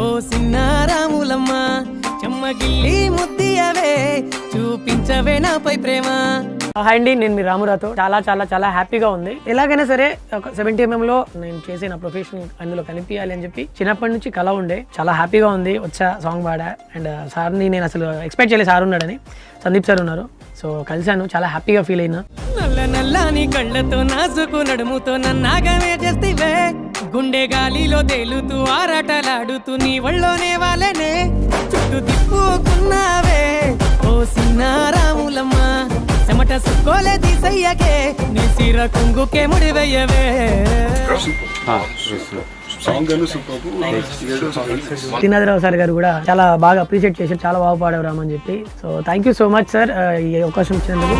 ఓ సిన్నారాములమ్మ చెమ్మగిల్లి ముద్దియవే చూపించవే నాపై ప్రేమ. హాయ్ అండి, నేను మీ రామురాతో చాలా చాలా చాలా హ్యాపీగా ఉంది. ఎలాగైనా సరే ఒక 70mm లో నేను చేసే నా ప్రొఫెషన్ అందులో కనిపించాలి అని చెప్పి చిన్నప్పటి నుంచి కళ ఉండే. చాలా హ్యాపీగా ఉంది. వచ్చా సాంగ్ పాడా అండ్ సార్ని నేను అసలు ఎక్స్పెక్ట్ చేయలేదు సార్ ఉన్నాడని. సందీప్ సార్ ఉన్నారు, సో కలిశాను, చాలా హ్యాపీగా ఫీల్ అయినా. నల్ల నల్లని కళ్ళతో నాసుకు నడుముతో నన్నాగమే చేస్తేవే గుండె గాలిలో తేలుతూ ఆరాటలాడుతూ నీ ఒళ్ళోనే వాళ్ళనే చుట్టూ తిప్పుకున్నావే ఓ సిన్నారాములమ్మ చెమట సుక్కోలే తీసయ్యకే నీ సిర కుంగుకే ముడివెయ్యవే. శ్రీనాథరావు సార్ గారు కూడా చాలా బాగా అప్రిషియేట్ చేశారు, చాలా బాగా పాడారు రామని చెప్పి. So thank you so much sir ఈ అవకాశం ఇచ్చినందుకు.